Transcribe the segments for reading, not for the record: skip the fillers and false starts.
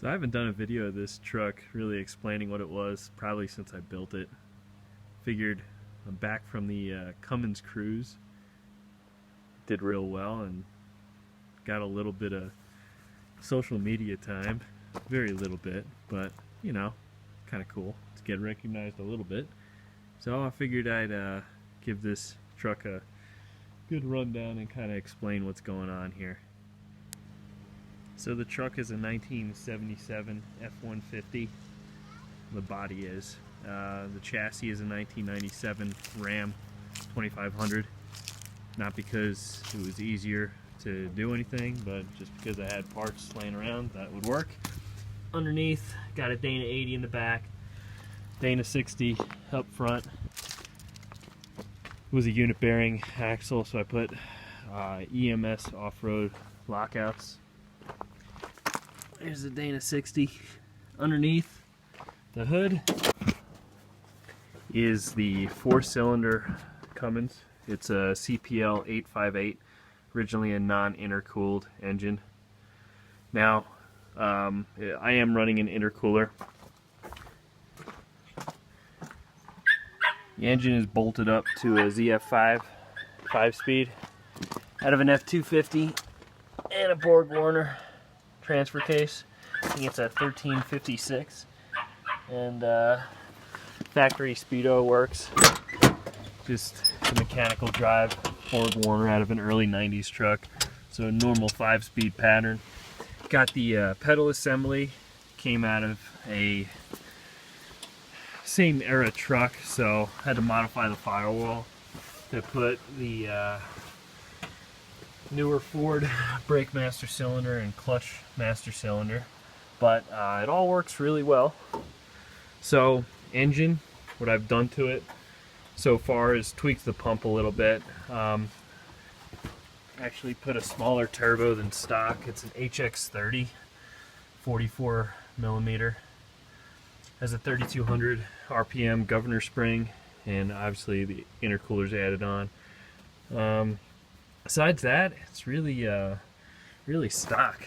So I haven't done a video of this truck really explaining what it was probably since I built it. Figured I'm back from the Cummins cruise. Did real well and got a little bit of social media time. Very little bit, but you know, kind of cool to get recognized a little bit. So I figured I'd give this truck a good rundown and kind of explain what's going on here. So the truck is a 1977 F-150. The body is. The chassis is a 1997 Ram 2500. Not because it was easier to do anything, but just because I had parts laying around that would work. Underneath, got a Dana 80 in the back, Dana 60 up front. It was a unit bearing axle, so I put EMS off-road lockouts. There's the Dana 60. Underneath the hood is the 4-cylinder Cummins. It's a CPL 858, originally a non-intercooled engine. Now, I am running an intercooler. The engine is bolted up to a ZF5 5-speed out of an F250 and a Borg Warner transfer case. I think it's a 1356, and factory speedo works. Just a mechanical drive Borg Warner out of an early 90s truck, so a normal 5-speed pattern. Got the pedal assembly, came out of a same era truck, so had to modify the firewall to put the newer Ford brake master cylinder and clutch master cylinder, but it all works really well. So engine, what I've done to it so far is tweaked the pump a little bit. Actually put a smaller turbo than stock. It's an HX30 44 millimeter. Has a 3200 RPM governor spring, and obviously the intercooler's added on. Besides that, it's really really stock.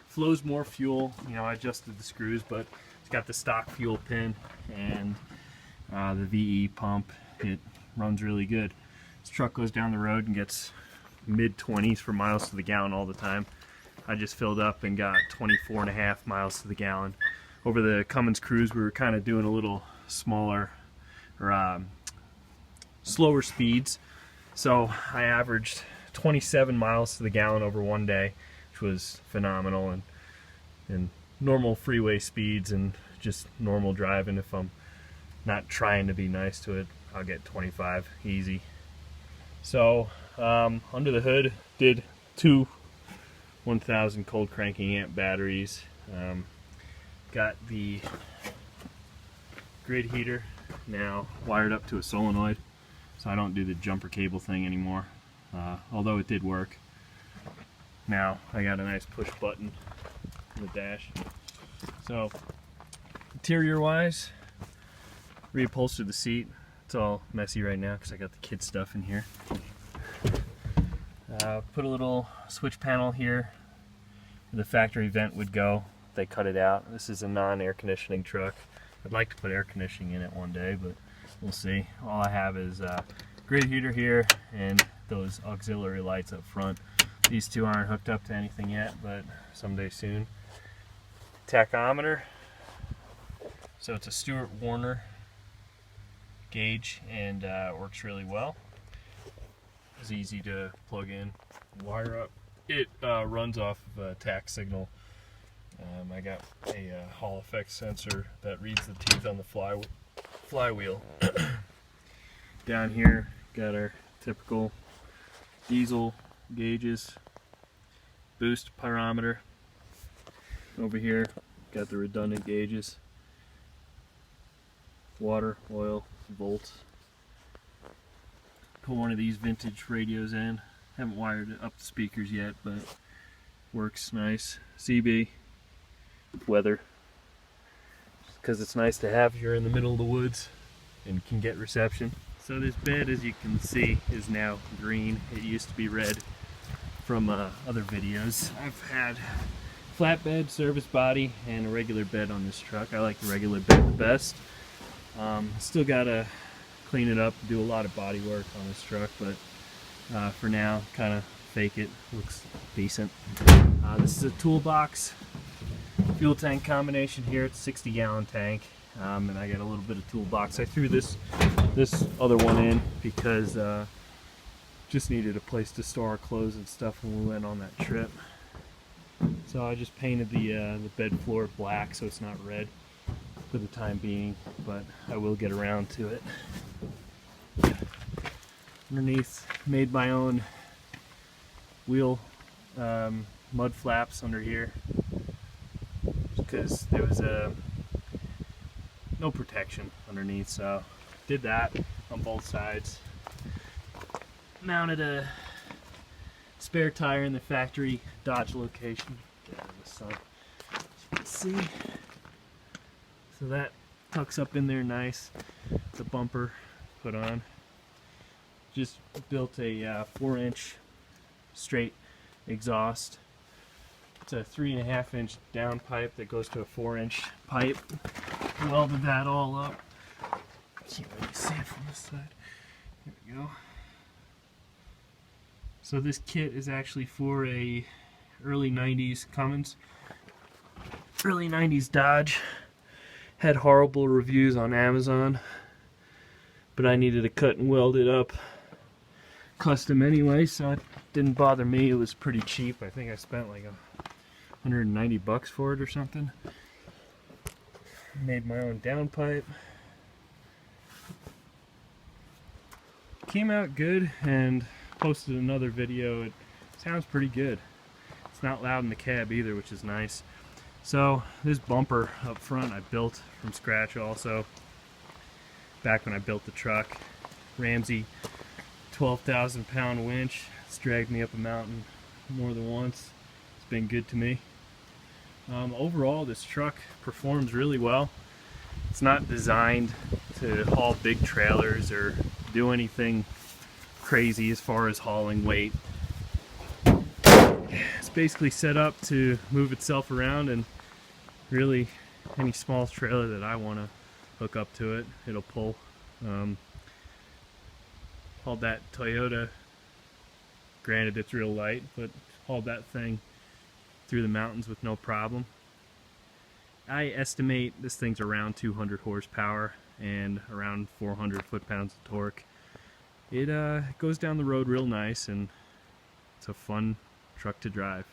Flows more fuel. You know, I adjusted the screws, but it's got the stock fuel pin and the VE pump. It runs really good. This truck goes down the road and gets mid-20s for miles to the gallon all the time. I just filled up and got 24.5 miles to the gallon. Over the Cummins cruise, we were kind of doing a little smaller or slower speeds, so I averaged 27 miles to the gallon over one day, which was phenomenal, and normal freeway speeds and just normal driving. If I'm not trying to be nice to it, I'll get 25 easy. So under the hood, did two 1000 cold cranking amp batteries. Got the grid heater now wired up to a solenoid, so I don't do the jumper cable thing anymore, although it did work. Now I got a nice push button in the dash. So interior wise, reupholstered the seat. It's all messy right now because I got the kid stuff in here. Put a little switch panel here where the factory vent would go. They cut it out. This is a non-air conditioning truck. I'd like to put air conditioning in it one day, but we'll see. All I have is grid heater here and those auxiliary lights up front. These two aren't hooked up to anything yet, but someday soon. Tachometer. So it's a Stewart Warner gauge, and it works really well. It's easy to plug in, wire up. It runs off of a tach signal. I got a Hall effect sensor that reads the teeth on the flywheel. Down here, got our typical diesel gauges, boost pyrometer. Over here, got the redundant gauges, water, oil, volts. Put one of these vintage radios in. Haven't wired up the speakers yet, but works nice. CB, weather, because it's nice to have here in the middle of the woods and can get reception. So this bed, as you can see, is now green. It used to be red from other videos. I've had flatbed, service body, and a regular bed on this truck. I like the regular bed the best. Still gotta clean it up, do a lot of body work on this truck, but for now, kind of fake it. Looks decent. This is a Toolbox fuel tank combination here. It's a 60-gallon tank, and I got a little bit of Toolbox. I threw this other one in because just needed a place to store our clothes and stuff when we went on that trip. So I just painted the bed floor black so it's not red for the time being, but I will get around to it. Underneath, made my own wheel mud flaps under here because there was no protection underneath, so did that on both sides. Mounted a spare tire in the factory Dodge location. Get out of the sun so you can see. So that tucks up in there nice. The bumper put on. Just built a 4-inch straight exhaust. It's a 3.5-inch down pipe that goes to a 4-inch pipe. Welded that all up. Can't really see it from this side. There we go. So this kit is actually for a early 90s Cummins. Early 90s Dodge. Had horrible reviews on Amazon, but I needed to cut and weld it up custom anyway, so it didn't bother me. It was pretty cheap. I think I spent like $190 for it or something. Made my own downpipe. Came out good, and posted another video. It sounds pretty good. It's not loud in the cab either, which is nice. So this bumper up front I built from scratch also back when I built the truck. Ramsey 12,000 pound winch. It's dragged me up a mountain more than once. It's been good to me. Overall, this truck performs really well. It's not designed to haul big trailers or do anything crazy as far as hauling weight. It's basically set up to move itself around, and really any small trailer that I want to hook up to it, it'll pull. Hauled that Toyota, granted it's real light, but hauled that thing through the mountains with no problem. I estimate this thing's around 200 horsepower and around 400 foot-pounds of torque. It goes down the road real nice, and it's a fun truck to drive.